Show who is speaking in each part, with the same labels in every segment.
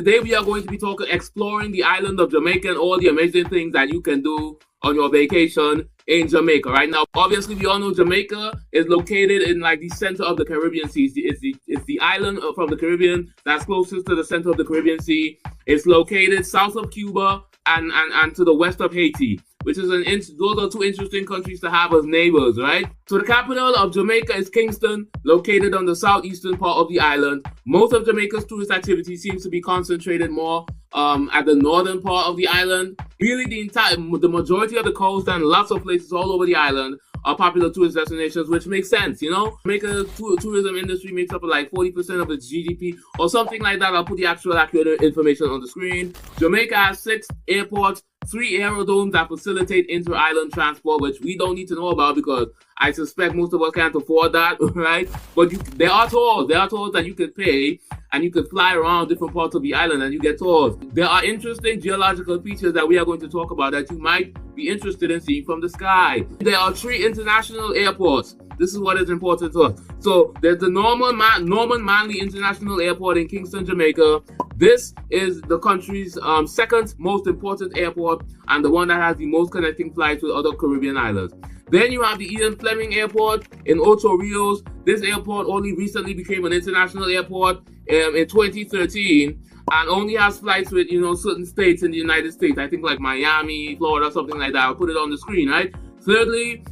Speaker 1: Today we are going to be exploring the island of Jamaica and all the amazing things that you can do on your vacation in Jamaica. Right now, obviously, we all know Jamaica is located in like the center of the Caribbean Sea. It's the island from the Caribbean that's closest to the center of the Caribbean Sea. It's located south of Cuba and to the west of Haiti, which is those are two interesting countries to have as neighbors, right? So the capital of Jamaica is Kingston, located on the southeastern part of the island. Most of Jamaica's tourist activity seems to be concentrated more at the northern part of the island. Really, the majority of the coast and lots of places all over the island are popular tourist destinations, which makes sense, you know? Jamaica's tourism industry makes up like 40% of its GDP or something like that. I'll put the actual accurate information on the screen. Jamaica has 6 airports, 3 aerodromes that facilitate inter-island transport, which we don't need to know about because I suspect most of us can't afford that, right? But there are tours that you could pay and you could fly around different parts of the island and you get tours. There are interesting geological features that we are going to talk about that you might be interested in seeing from the sky. There are 3 international airports. This is what is important to us. So there's the Norman Manley International Airport in Kingston, Jamaica. This is the country's second most important airport and the one that has the most connecting flights with other Caribbean islands. Then you have the Ian Fleming Airport in Ocho Rios. This airport only recently became an international airport in 2013 and only has flights with, certain states in the United States. I think like Miami, Florida, something like that. I'll put it on the screen, right? Thirdly,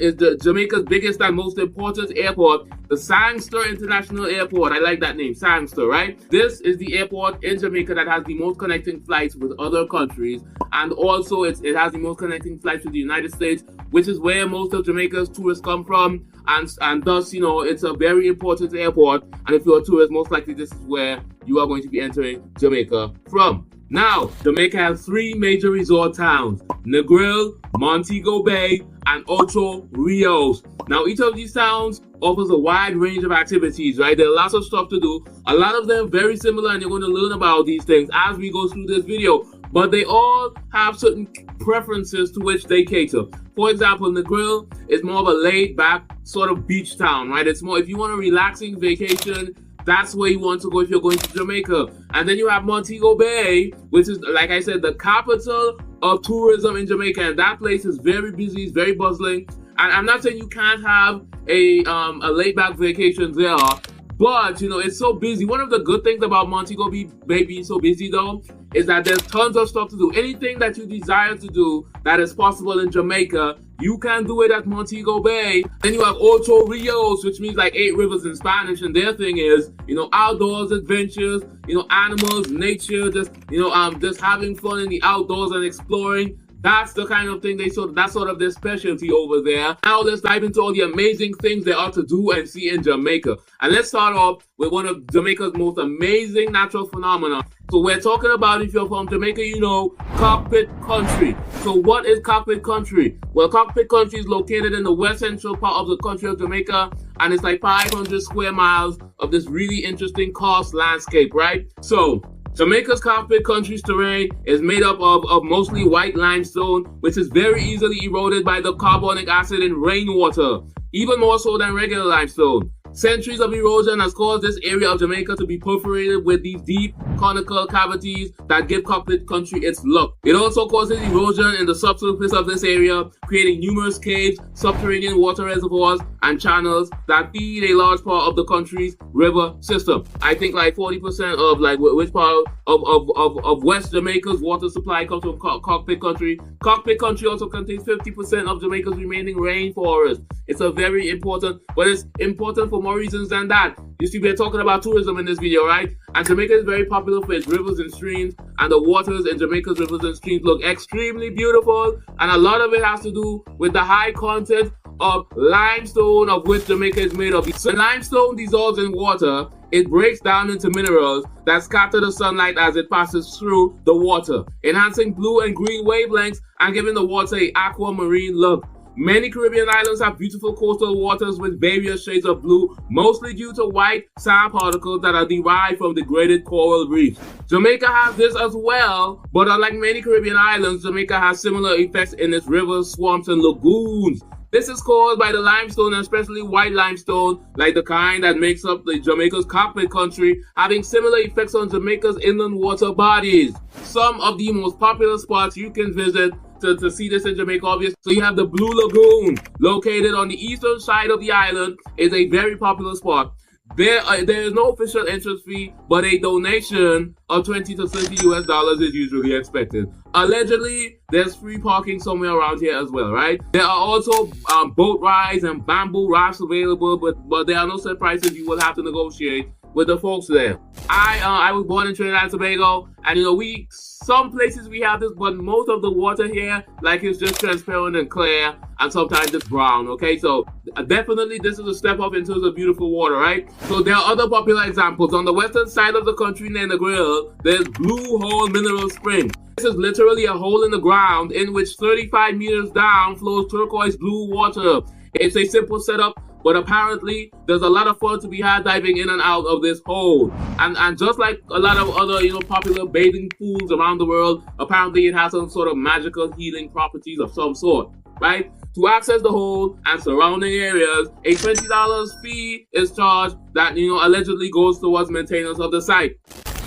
Speaker 1: is Jamaica's biggest and most important airport, the Sangster International Airport. I like that name, Sangster, right? This is the airport in Jamaica that has the most connecting flights with other countries, and also it has the most connecting flights with the United States, which is where most of Jamaica's tourists come from, and thus, it's a very important airport, and if you're a tourist, most likely this is where you are going to be entering Jamaica from. Now, Jamaica has 3 major resort towns: Negril, Montego Bay, and Ocho Rios. Now, each of these towns offers a wide range of activities, right? There are lots of stuff to do. A lot of them very similar, and you're going to learn about these things as we go through this video. But they all have certain preferences to which they cater. For example, Negril is more of a laid-back sort of beach town, right? It's more, if you want a relaxing vacation, that's where you want to go if you're going to Jamaica. And then you have Montego Bay, which is, like I said, the capital of tourism in Jamaica. And that place is very busy, it's very bustling. And I'm not saying you can't have a laid-back vacation there, but, it's so busy. One of the good things about Montego Bay being so busy, though, is that there's tons of stuff to do. Anything that you desire to do that is possible in Jamaica, you can do it at Montego Bay. Then you have Ocho Rios, which means like 8 rivers in Spanish, and their thing is, outdoors adventures, animals, nature, just having fun in the outdoors and exploring. That's the kind of thing that's sort of their specialty over there. Now let's dive into all the amazing things there are to do and see in Jamaica. And let's start off with one of Jamaica's most amazing natural phenomena. So we're talking about, if you're from Jamaica, Cockpit Country. So what is Cockpit Country? Well, Cockpit Country is located in the west central part of the country of Jamaica, and it's like 500 square miles of this really interesting karst landscape, right? So Jamaica's Cockpit Country's terrain is made up of mostly white limestone, which is very easily eroded by the carbonic acid in rainwater, even more so than regular limestone. Centuries of erosion has caused this area of Jamaica to be perforated with these deep conical cavities that give Cockpit Country its look. It also causes erosion in the subsurface of this area, creating numerous caves, subterranean water reservoirs, and channels that feed a large part of the country's river system. I think like 40% of which part of West Jamaica's water supply comes from Cockpit Country. Cockpit Country also contains 50% of Jamaica's remaining rainforest. It's but it's important for more reasons than that. You see, we're talking about tourism in this video, right? And Jamaica is very popular for its rivers and streams, and the waters in Jamaica's rivers and streams look extremely beautiful, and a lot of it has to do with the high content of limestone of which Jamaica is made of. So limestone dissolves in water, it breaks down into minerals that scatter the sunlight as it passes through the water, enhancing blue and green wavelengths and giving the water an aquamarine look. Many Caribbean islands have beautiful coastal waters with various shades of blue, mostly due to white sand particles that are derived from degraded coral reefs. Jamaica has this as well, but unlike many Caribbean islands, Jamaica has similar effects in its rivers, swamps, and lagoons. This is caused by the limestone, especially white limestone, like the kind that makes up the Jamaica's carpet country, having similar effects on Jamaica's inland water bodies. Some of the most popular spots you can visit to see this in Jamaica, obviously. So you have the Blue Lagoon, located on the eastern side of the island, is a very popular spot. There is no official entrance fee, but a donation of $20 to $30 is usually expected. Allegedly, there's free parking somewhere around here as well, right? There are also boat rides and bamboo rafts available, but there are no set prices. You will have to negotiate with the folks there. I was born in Trinidad and Tobago, and some places we have this, but most of the water here, like, it's just transparent and clear, and sometimes it's brown. Okay, so definitely this is a step up in terms of beautiful water, right? So there are other popular examples. On the western side of the country near the grill, there's Blue Hole Mineral Spring. This is literally a hole in the ground in which 35 meters down flows turquoise blue water. It's a simple setup, but apparently there's a lot of fun to be had diving in and out of this hole. And just like a lot of other popular bathing pools around the world, apparently it has some sort of magical healing properties of some sort, right? To access the hole and surrounding areas, a $20 fee is charged that allegedly goes towards maintenance of the site.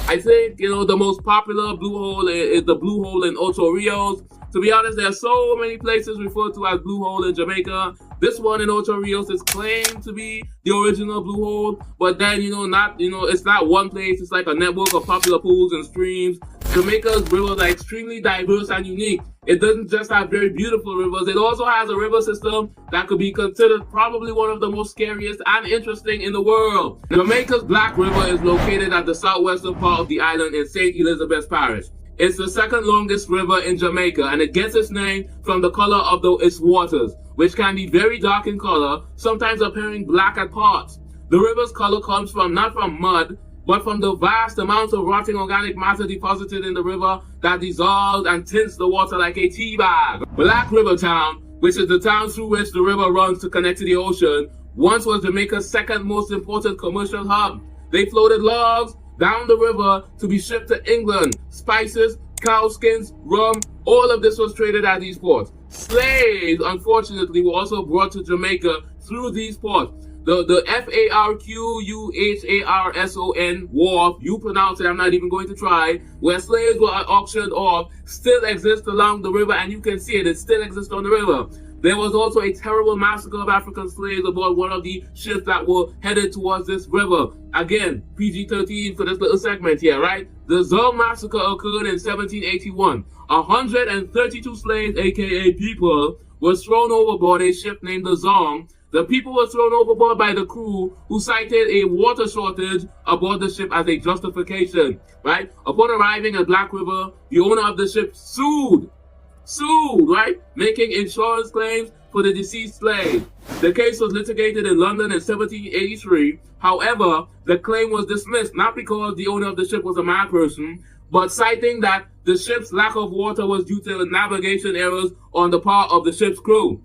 Speaker 1: I think the most popular blue hole is the Blue Hole in Ocho Rios. To be honest, there are so many places referred to as Blue Hole in Jamaica. This one in Ocho Rios is claimed to be the original Blue Hole, but then it's not one place. It's like a network of popular pools and streams. Jamaica's rivers are extremely diverse and unique. It doesn't just have very beautiful rivers. It also has a river system that could be considered probably one of the most scariest and interesting in the world. Jamaica's Black River is located at the southwestern part of the island in St. Elizabeth's Parish. It's the second longest river in Jamaica, and it gets its name from the color of its waters, which can be very dark in color, sometimes appearing black at parts. The river's color comes not from mud, but from the vast amounts of rotting organic matter deposited in the river that dissolves and tints the water like a tea bag. Black River Town, which is the town through which the river runs to connect to the ocean, once was Jamaica's second most important commercial hub. They floated logs down the river to be shipped to England. Spices, cow skins, rum, all of this was traded at these ports. Slaves, unfortunately, were also brought to Jamaica through these ports. The Farquharson wharf, you pronounce it, I'm not even going to try, where slaves were auctioned off, still exists along the river, and you can see it still exists on the river. There was also a terrible massacre of African slaves aboard one of the ships that were headed towards this river. Again, PG-13 for this little segment here, right? The Zong massacre occurred in 1781. 132 slaves, aka people, were thrown overboard a ship named the Zong. The people were thrown overboard by the crew, who cited a water shortage aboard the ship as a justification, right? Upon arriving at Black River, the owner of the ship sued, right? Making insurance claims for the deceased slave. The case was litigated in London in 1783. However, the claim was dismissed, not because the owner of the ship was a mad person, but citing that the ship's lack of water was due to navigation errors on the part of the ship's crew.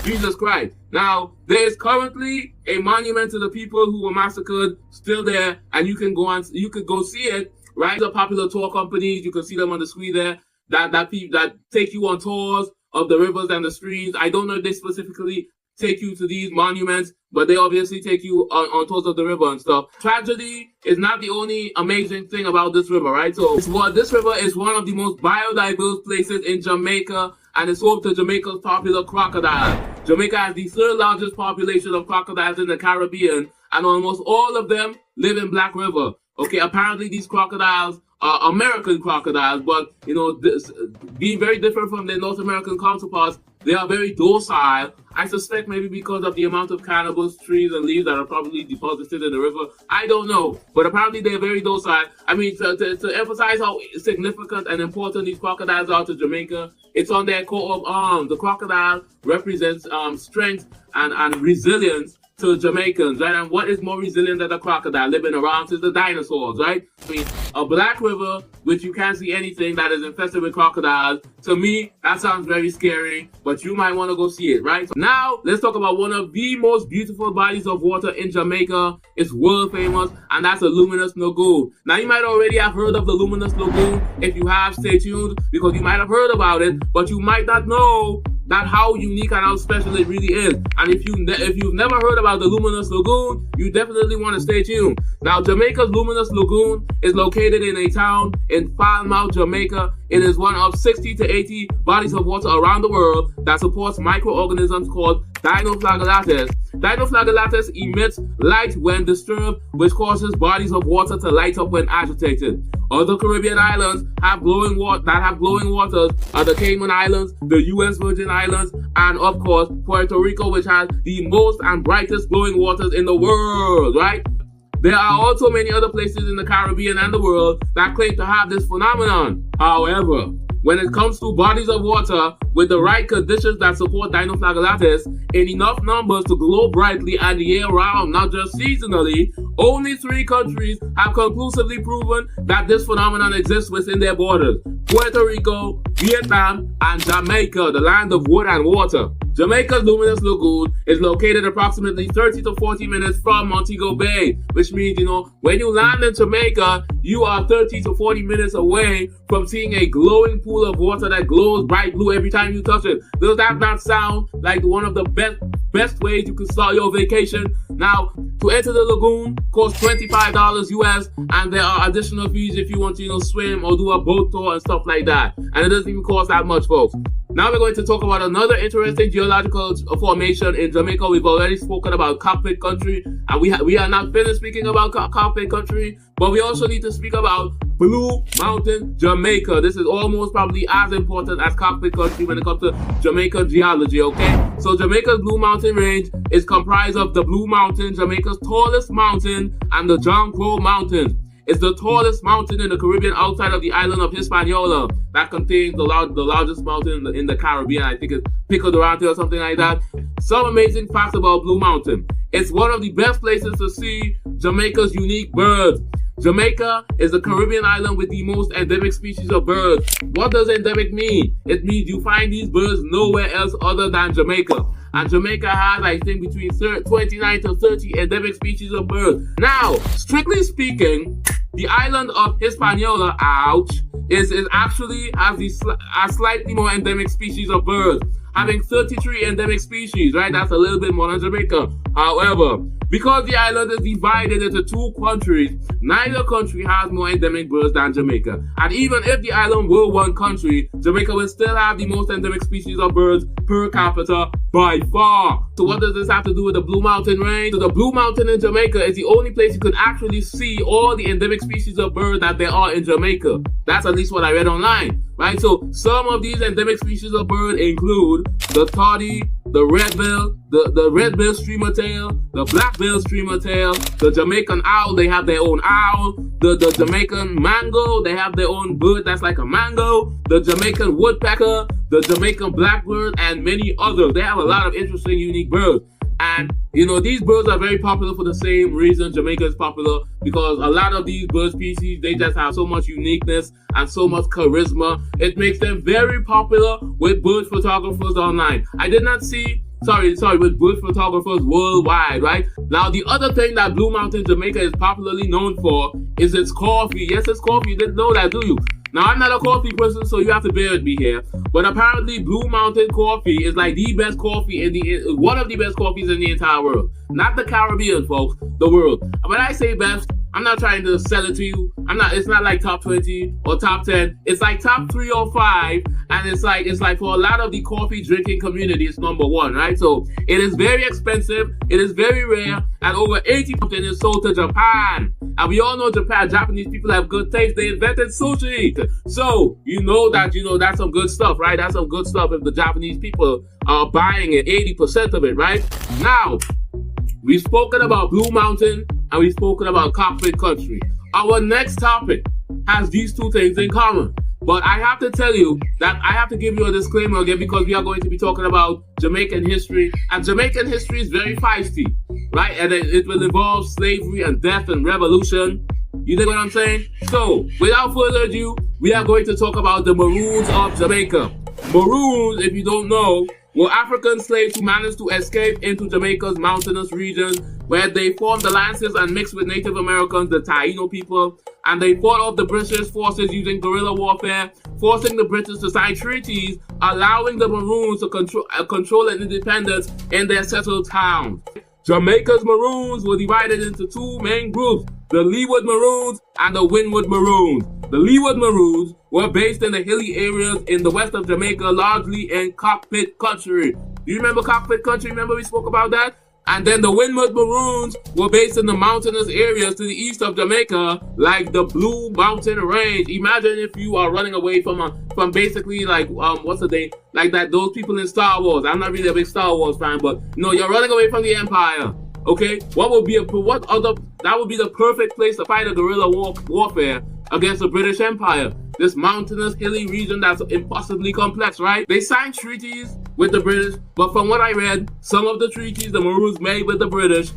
Speaker 1: Jesus Christ. Now, there is currently a monument to the people who were massacred still there, and you could go see it, right? The popular tour companies, you can see them on the screen there, that take you on tours of the rivers and the streams. I don't know if they specifically take you to these monuments, but they obviously take you on tours of the river and stuff. Tragedy is not the only amazing thing about this river, right? So this river is one of the most biodiverse places in Jamaica, and it's home to Jamaica's popular crocodile. Jamaica has the third largest population of crocodiles in the Caribbean, and almost all of them live in Black River. Okay, apparently these crocodiles are American crocodiles, but being very different from their North American counterparts, they are very docile. I suspect maybe because of the amount of cannabis trees and leaves that are probably deposited in the river. I don't know, but apparently they're very docile. I mean, to emphasize how significant and important these crocodiles are to Jamaica, it's on their coat of arms. The crocodile represents strength and resilience to Jamaicans, right? And what is more resilient than a crocodile living around since the dinosaurs, right? I mean, a Black River, which you can't see anything, that is infested with crocodiles, to me, that sounds very scary, but you might want to go see it, right? So now, let's talk about one of the most beautiful bodies of water in Jamaica. It's world famous, and that's the Luminous Lagoon. Now, you might already have heard of the Luminous Lagoon. If you have, stay tuned, because you might have heard about it, but you might not know that how unique and how special it really is. And if you've never heard about the Luminous Lagoon, you definitely want to stay tuned. Now, Jamaica's Luminous Lagoon is located in a town in Falmouth, Jamaica. It is one of 60 to 80 bodies of water around the world that supports microorganisms called dinoflagellates. Dinoflagellates emits light when disturbed, which causes bodies of water to light up when agitated. Other Caribbean islands have glowing waters are the Cayman Islands, the U.S. Virgin Islands, and of course Puerto Rico, which has the most and brightest glowing waters in the world, right? There are also many other places in the Caribbean and the world that claim to have this phenomenon. However, when it comes to bodies of water with the right conditions that support dinoflagellates in enough numbers to glow brightly and year-round, not just seasonally, only 3 countries have conclusively proven that this phenomenon exists within their borders: Puerto Rico, Vietnam, and Jamaica, the land of wood and water. Jamaica's Luminous Lagoon is located approximately 30 to 40 minutes from Montego Bay, which means, when you land in Jamaica, you are 30 to 40 minutes away from seeing a glowing pool of water that glows bright blue every time you touch it. Does that not sound like one of the best ways you can start your vacation? Now, to enter the lagoon costs $25 US, and there are additional fees if you want to swim or do a boat tour and stuff like that. And it doesn't even cost that much, folks. Now we're going to talk about another interesting geological formation in Jamaica. We've already spoken about Cockpit Country, and we are not finished speaking about Cockpit Country, but we also need to speak about Blue Mountain, Jamaica. This is almost probably as important as Cockpit Country when it comes to Jamaican geology, okay? So Jamaica's Blue Mountain Range is comprised of the Blue Mountain, Jamaica's tallest mountain, and the John Crow Mountains. It's the tallest mountain in the Caribbean outside of the island of Hispaniola. That contains the largest mountain in the Caribbean. I think it's Pico Durante or something like that. Some amazing facts about Blue Mountain. It's one of the best places to see Jamaica's unique birds. Jamaica is a Caribbean island with the most endemic species of birds. What does endemic mean? It means you find these birds nowhere else other than Jamaica. And Jamaica has, I think, between 29 to 30 endemic species of birds. Now, strictly speaking, the island of Hispaniola, is actually has a slightly more endemic species of birds, having 33 endemic species, right? That's a little bit more than Jamaica. However, because the island is divided into 2 countries, neither country has more endemic birds than Jamaica. And even if the island were one country, Jamaica will still have the most endemic species of birds per capita by far. So what does this have to do with the Blue Mountain Range? So the Blue Mountain in Jamaica is the only place you can actually see all the endemic species of birds that there are in Jamaica. That's at least what I read online, right? So some of these endemic species of bird include the toddy, the redbill, the red-bill streamer tail, the black-bill streamer tail, the Jamaican owl, they have their own owl, the Jamaican mango, they have their own bird that's like a mango, the Jamaican woodpecker, the Jamaican blackbird, and many others. They have a lot of interesting, unique birds. And, these birds are very popular for the same reason Jamaica is popular, because a lot of these bird species, they just have so much uniqueness and so much charisma. It makes them very popular with bird photographers online. I did not see, with bird photographers worldwide, right? Now, the other thing that Blue Mountain, Jamaica is popularly known for is its coffee. Yes, it's coffee. You didn't know that, do you? Now, I'm not a coffee person, so you have to bear with me here. But apparently, Blue Mountain coffee is like the best coffee one of the best coffees in the entire world. Not the Caribbean, folks, the world. When I say best, I'm not trying to sell it to you. It's not like top 20 or top 10. It's like top 3 or 5. And it's like for a lot of the coffee drinking community, it's number 1, right? So it is very expensive. It is very rare. And over 80% is sold to Japan. And we all know Japanese people have good taste. They invented sushi. So, that's some good stuff, right? That's some good stuff if the Japanese people are buying it, 80% of it, right? Now, we've spoken about Blue Mountain and we've spoken about Cockpit Country. Our next topic has these 2 things in common. But I have to tell you that I have to give you a disclaimer again, because we are going to be talking about Jamaican history. And Jamaican history is very feisty, right? And it will involve slavery and death and revolution. You know what I'm saying? So, without further ado, we are going to talk about the Maroons of Jamaica. Maroons, if you don't know, were African slaves who managed to escape into Jamaica's mountainous regions, where they formed alliances and mixed with Native Americans, the Taino people, and they fought off the British forces using guerrilla warfare forcing the British to sign treaties allowing the Maroons to control and independence in their settled towns. Jamaica's Maroons were divided into two main groups, the Leeward Maroons and the Windward Maroons. The Leeward Maroons were based in the hilly areas in the west of Jamaica, largely in cockpit country. Do you remember cockpit country? Remember we spoke about that? And then the Windward Maroons were based in the mountainous areas to the east of Jamaica, like the Blue Mountain Range. Imagine if you are running away from basically like what's the name? Like that those people in Star Wars. I'm not really a big Star Wars fan, but no, you're running away from the Empire. Okay, that would be the perfect place to fight a guerrilla warfare against the British Empire. This mountainous, hilly region that's impossibly complex, right? They signed treaties with the British, but from what I read, some of the treaties the Maroons made with the British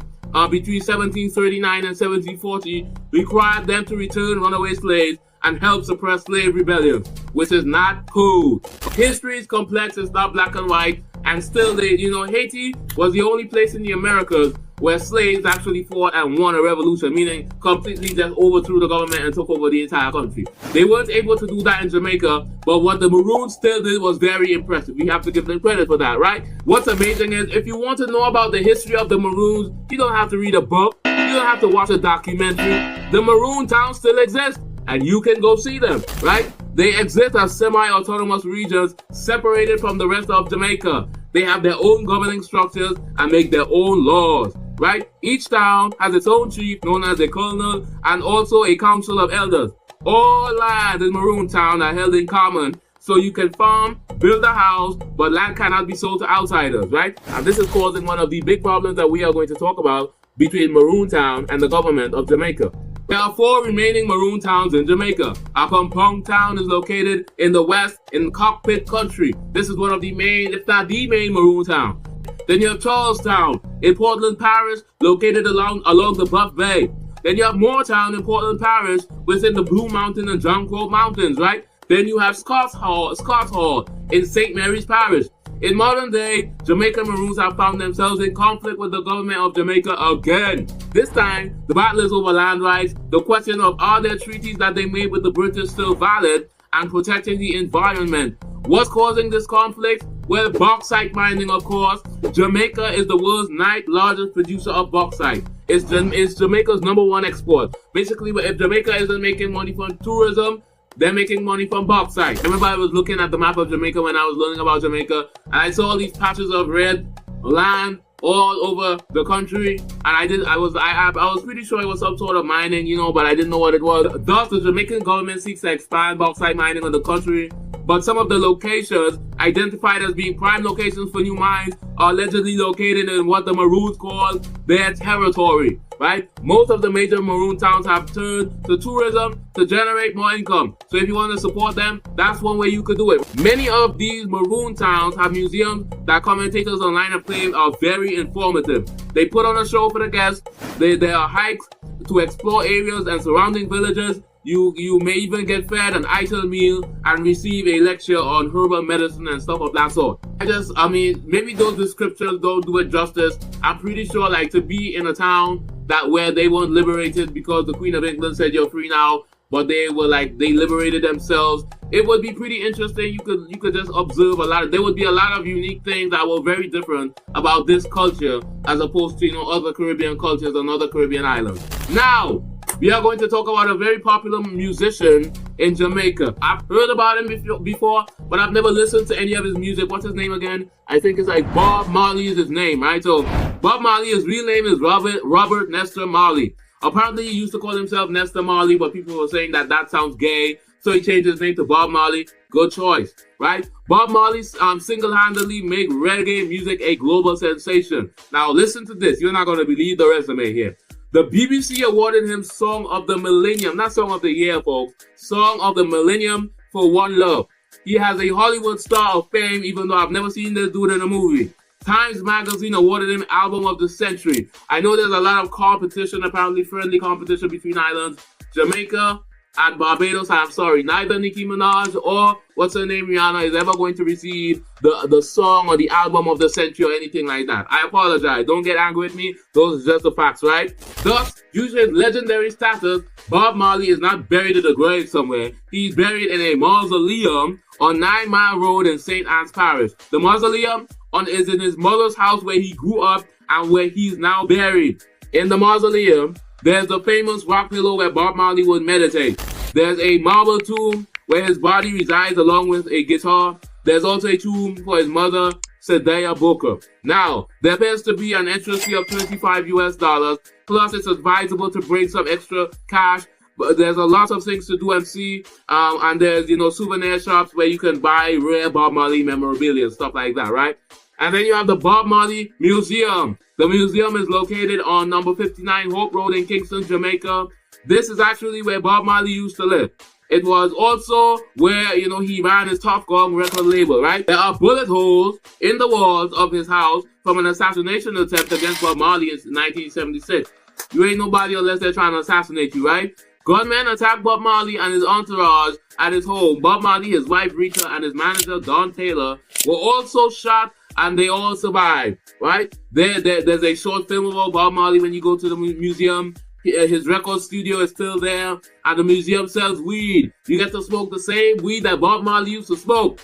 Speaker 1: between 1739 and 1740 required them to return runaway slaves and help suppress slave rebellions, which is not cool. History is complex, it's not black and white, and still Haiti was the only place in the Americas where slaves actually fought and won a revolution, meaning completely just overthrew the government and took over the entire country. They weren't able to do that in Jamaica, but what the Maroons still did was very impressive. We have to give them credit for that, right? What's amazing is, if you want to know about the history of the Maroons, you don't have to read a book, you don't have to watch a documentary. The Maroon towns still exist, and you can go see them, right? They exist as semi-autonomous regions separated from the rest of Jamaica. They have their own governing structures and make their own laws, right? Each town has its own chief known as a colonial and also a council of elders. All lands in Maroon Town are held in common, so you can farm, build a house, but land cannot be sold to outsiders, right? And this is causing one of the big problems that we are going to talk about between Maroon Town and the government of Jamaica. There are 4 remaining Maroon towns in Jamaica. Apampong Town is located in the west in Cockpit Country. This is one of the main, if not the main, Maroon town. Then you have Charlestown in Portland Parish, located along the Buff Bay. Then you have Moortown in Portland Parish, within the Blue Mountain and John Crow Mountains, right? Then you have Scots Hall in St. Mary's Parish. In modern day, Jamaican Maroons have found themselves in conflict with the government of Jamaica again. This time, the battle is over land rights, the question of are their treaties that they made with the British still valid, and protecting the environment. What's causing this conflict? Well, bauxite mining, of course. Jamaica is the world's 9th largest producer of bauxite. It's Jamaica's #1 export. Basically, if Jamaica isn't making money from tourism, they're making money from bauxite. I remember I was looking at the map of Jamaica when I was learning about Jamaica, and I saw all these patches of red land all over the country, and I was pretty sure it was some sort of mining, but I didn't know what it was. Thus, the Jamaican government seeks to expand bauxite mining in the country, but some of the locations identified as being prime locations for new mines are allegedly located in what the Maroons call their territory, right? Most of the major Maroon towns have turned to tourism to generate more income. So if you want to support them, that's one way you could do it. Many of these Maroon towns have museums that commentators online have claimed are very informative. They put on a show for the guests. There are hikes to explore areas and surrounding villages. You may even get fed an idle meal and receive a lecture on herbal medicine and stuff of that sort. Maybe those descriptions don't do it justice. I'm pretty sure, to be in a town where they weren't liberated because the Queen of England said you're free now, but they liberated themselves. It would be pretty interesting. You could just observe there would be a lot of unique things that were very different about this culture as opposed to, other Caribbean cultures and other Caribbean islands. Now, we are going to talk about a very popular musician in Jamaica. I've heard about him before, but I've never listened to any of his music. What's his name again? I think it's Bob Marley is his name, right? So Bob Marley, his real name is Robert Nestor Marley. Apparently he used to call himself Nestor Marley, but people were saying that sounds gay, so he changed his name to Bob Marley. Good choice, right? Bob Marley single-handedly made reggae music a global sensation. Now listen to this. You're not going to believe the resume here. The BBC awarded him Song of the Millennium, not Song of the Year, folks. Song of the Millennium for One Love. He has a Hollywood Star of Fame, even though I've never seen this dude in a movie. Times Magazine awarded him Album of the Century. I know there's a lot of competition, apparently friendly competition between islands. Jamaica at Barbados. I'm sorry, neither Nicki Minaj or what's her name, Rihanna, is ever going to receive the song or the album of the century or anything like that. I apologize. Don't get angry with me. Those are just the facts, right? Thus, due to his legendary status, Bob Marley is not buried in a grave somewhere. He's buried in a mausoleum on 9 Mile Road in St. Anne's Parish. The mausoleum is in his mother's house where he grew up and where he's now buried. In the mausoleum, there's the famous rock pillow where Bob Marley would meditate. There's a marble tomb where his body resides along with a guitar. There's also a tomb for his mother, Sadaya Booker. Now, there appears to be an entrance fee of $25 US. Plus, it's advisable to bring some extra cash. But there's a lot of things to do and see. And there's, souvenir shops where you can buy rare Bob Marley memorabilia and stuff like that, right? And then you have the Bob Marley Museum. The museum is located on number 59 Hope Road in Kingston, Jamaica. This is actually where Bob Marley used to live. It was also where, he ran his Top Gong record label, right? There are bullet holes in the walls of his house from an assassination attempt against Bob Marley in 1976. You ain't nobody unless they're trying to assassinate you, right? Gunmen attacked Bob Marley and his entourage at his home. Bob Marley, his wife Rita, and his manager Don Taylor were also shot, and they all survived, right? There's a short film about Bob Marley when you go to the museum. His record studio is still there, and the museum sells weed. You get to smoke the same weed that Bob Marley used to smoke.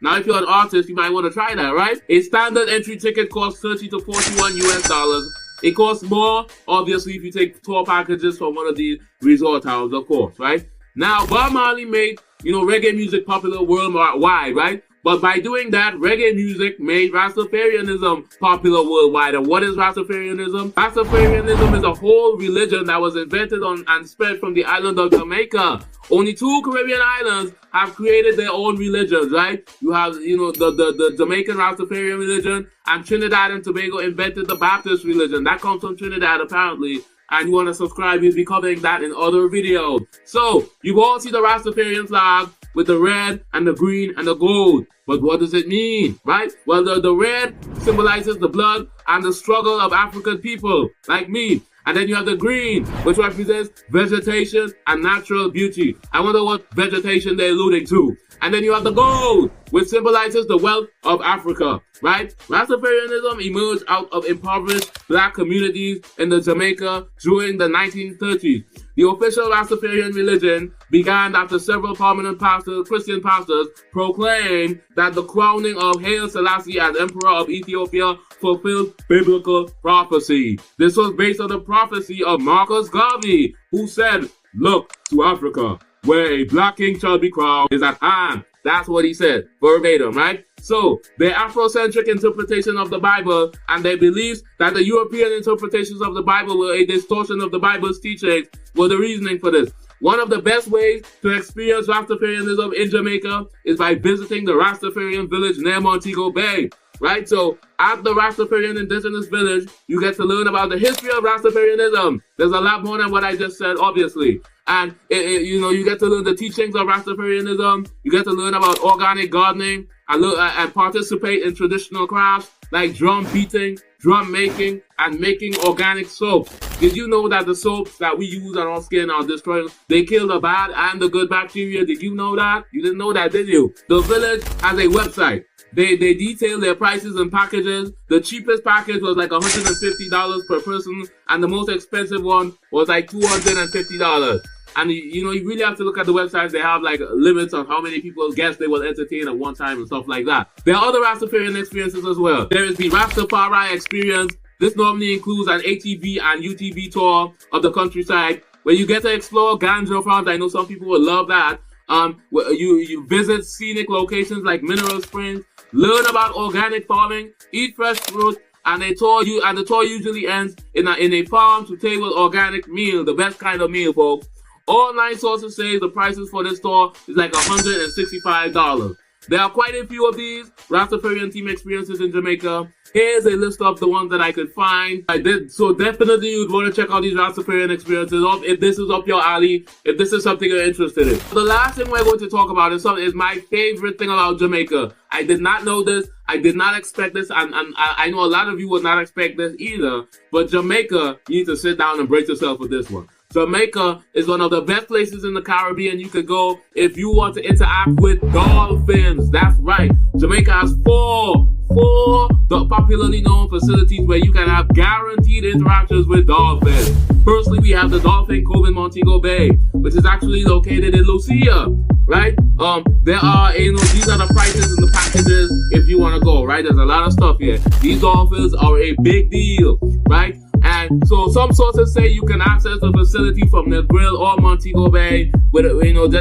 Speaker 1: Now, if you're an artist, you might want to try that, right? A standard entry ticket costs $30 to $41 US. It costs more, obviously, if you take tour packages from one of these resort towns, of course, right? Now, Bob Marley made, reggae music popular worldwide, right? But by doing that, reggae music made Rastafarianism popular worldwide. And what is Rastafarianism? Rastafarianism is a whole religion that was invented on and spread from the island of Jamaica. Only 2 Caribbean islands have created their own religions, right? You have, the Jamaican Rastafarian religion, and Trinidad and Tobago invented the Baptist religion. That comes from Trinidad, apparently. And you want to subscribe, you'll be covering that in other videos. So, you all see the Rastafarian flag with the red and the green and the gold. But what does it mean, right? Well, the red symbolizes the blood and the struggle of African people, like me. And then you have the green, which represents vegetation and natural beauty. I wonder what vegetation they're alluding to. And then you have the gold, which symbolizes the wealth of Africa, right? Rastafarianism emerged out of impoverished black communities in the Jamaica during the 1930s. The official Rastafarian religion began after several prominent Christian pastors proclaimed that the crowning of Haile Selassie as Emperor of Ethiopia fulfilled biblical prophecy. This was based on the prophecy of Marcus Garvey, who said, "Look to Africa, where a black king shall be crowned is at hand." That's what he said, verbatim, right? So, their Afrocentric interpretation of the Bible and their beliefs that the European interpretations of the Bible were a distortion of the Bible's teachings were the reasoning for this. One of the best ways to experience Rastafarianism in Jamaica is by visiting the Rastafarian village near Montego Bay, right? So, at the Rastafarian indigenous village, you get to learn about the history of Rastafarianism. There's a lot more than what I just said, obviously. And, you get to learn the teachings of Rastafarianism. You get to learn about organic gardening and participate in traditional crafts like drum beating, drum making, and making organic soap. Did you know that the soaps that we use on our skin are destroying? They kill the bad and the good bacteria. Did you know that? You didn't know that, did you? The village has a website. They detail their prices and packages. The cheapest package was like $150 per person, and the most expensive one was like $250. And you really have to look at the websites. They have like limits on how many people guests they will entertain at one time and stuff like that. There are other Rastafarian experiences as well. There is the Rastafari experience. This normally includes an ATV and UTV tour of the countryside where you get to explore ganja farms. I know some people would love that. You visit scenic locations like mineral springs, learn about organic farming, eat fresh fruit, and the tour usually ends in a farm to table organic meal, the best kind of meal, folks. All 9 sources say the prices for this tour is like $165. There are quite a few of these Rastafarian team experiences in Jamaica. Here's a list of the ones that I could find. So definitely you'd want to check out these Rastafarian experiences if this is up your alley, if this is something you're interested in. The last thing we're going to talk about is my favorite thing about Jamaica. I did not know this. I did not expect this, and I know a lot of you would not expect this either. But Jamaica, you need to sit down and brace yourself for this one. Jamaica is one of the best places in the Caribbean you could go if you want to interact with dolphins. That's right. Jamaica has four the popularly known facilities where you can have guaranteed interactions with dolphins. Firstly, we have the Dolphin Cove in Montego Bay, which is actually located in Lucia, right? There are, these are the prices and the packages if you want to go, right? There's a lot of stuff here. These dolphins are a big deal, right? And so some sources say you can access the facility from the Grill or Montego Bay with,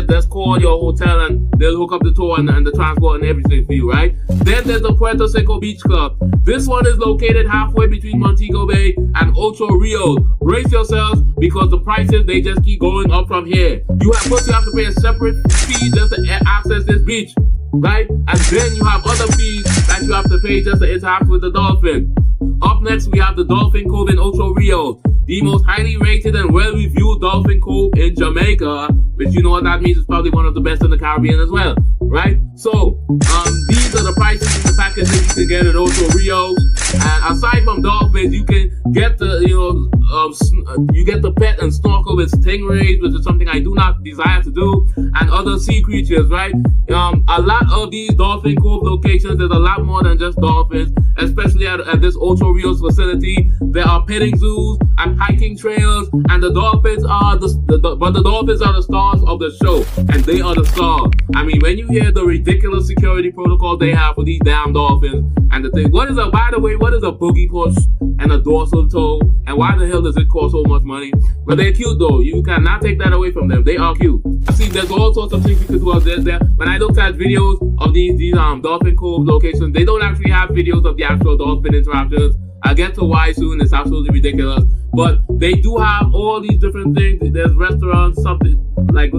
Speaker 1: just call your hotel and they'll hook up the tour and the transport and everything for you, right? Then there's the Puerto Seco Beach Club. This one is located halfway between Montego Bay and Ocho Rios. Brace yourselves because the prices, they just keep going up from here. First you have to pay a separate fee just to access this beach, right? And then you have other fees that you have to pay just to interact with the dolphin. Up next, we have the Dolphin Cove in Ocho Rios, the most highly rated and well-reviewed dolphin cove in Jamaica, which you know what that means, it's probably one of the best in the Caribbean as well, right? So, these are the prices and the packages you can get at Ocho Rios. And aside from dolphins, you can get you get the pet and snorkel with stingrays, which is something I do not desire to do, and other sea creatures, right? A lot of these Dolphin Cove locations, there's a lot more than just dolphins, especially at this Ocho Rios facility. There are petting zoos and hiking trails, and the dolphins are the dolphins are the stars of the show, and they are the stars. I mean, when you hear the ridiculous security protocol they have for these damn dolphins, and the thing, what is a boogie push and a dorsal toe, and why the hell does it cost so much money? But they're cute though. You cannot take that away from them. They are cute. I see there's all sorts of things you can do out there. When I looked at videos of these Dolphin Cove locations, they don't actually have videos of the actual dolphin interactions. I'll get to why soon. It's absolutely ridiculous. But they do have all these different things. There's restaurants, something like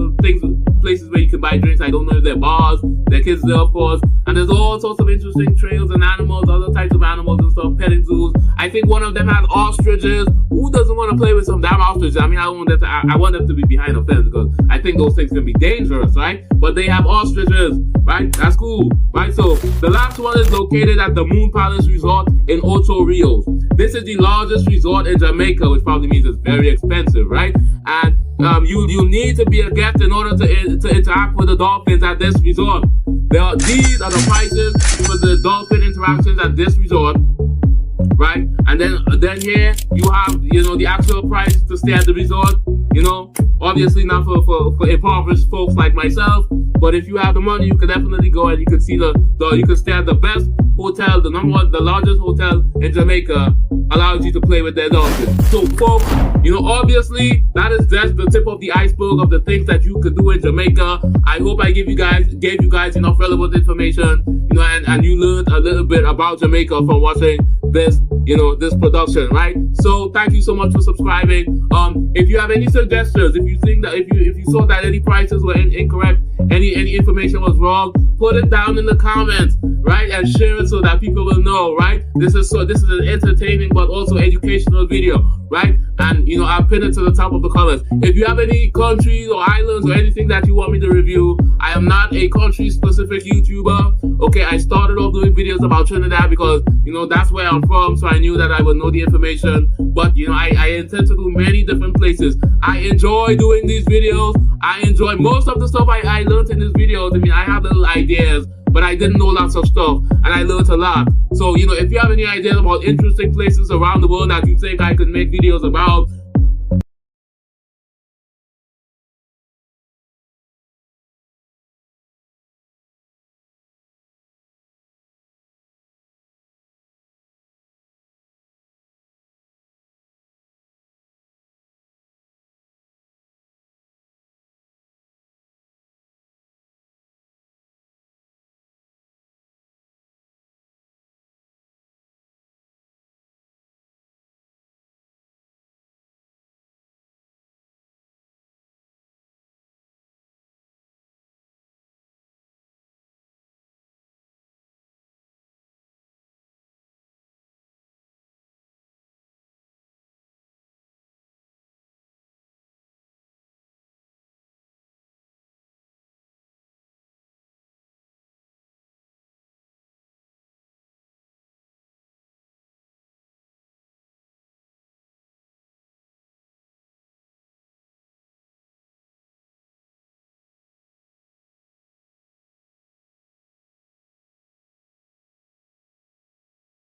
Speaker 1: places where you can buy drinks. I don't know if they're bars. There are kids there, of course. And there's all sorts of interesting trails and animals, other types of animals and stuff, petting zoos. I think one of them has ostriches. Who doesn't want to play with some damn ostriches? I mean, I want them to be behind a fence because I think those things can be dangerous, right? But they have ostriches, right? That's cool, right? So the last one is located at the Moon Palace Resort in Ocho Rios. This is the largest resort in Jamaica, which probably means it's very expensive, right? And you need to be a guest in order to interact with the dolphins at this resort. These are the prices for the dolphin interactions at this resort, right? And then here you have the actual price to stay at the resort. Obviously not for impoverished folks like myself, but if you have the money, you can definitely go and you can see you can stay at the best hotel, the largest hotel in Jamaica, allows you to play with their dolphins. So folks, obviously that is just the tip of the iceberg of the things that you could do in Jamaica. I hope I gave you guys enough relevant information, and you learned a little bit about Jamaica from watching this production, right? So thank you so much for subscribing. If you have any suggestions, if you think that if you saw that any prices were incorrect, any information was wrong, put it down in the comments, right? And share it so that people will know, right? This is an entertaining but also educational video, right? And I'll pin it to the top of the comments. If you have any countries or islands or anything that you want me to review, I am not a country specific YouTuber. Okay, I started off doing videos about Trinidad because that's where I'm from, so I knew that I would know the information. But I intend to do many different places. I enjoy doing these videos. I enjoy most of the stuff I learned in these videos. I mean, I have little ideas, but I didn't know lots of stuff, and I learned a lot. So, if you have any ideas about interesting places around the world that you think I could make videos about,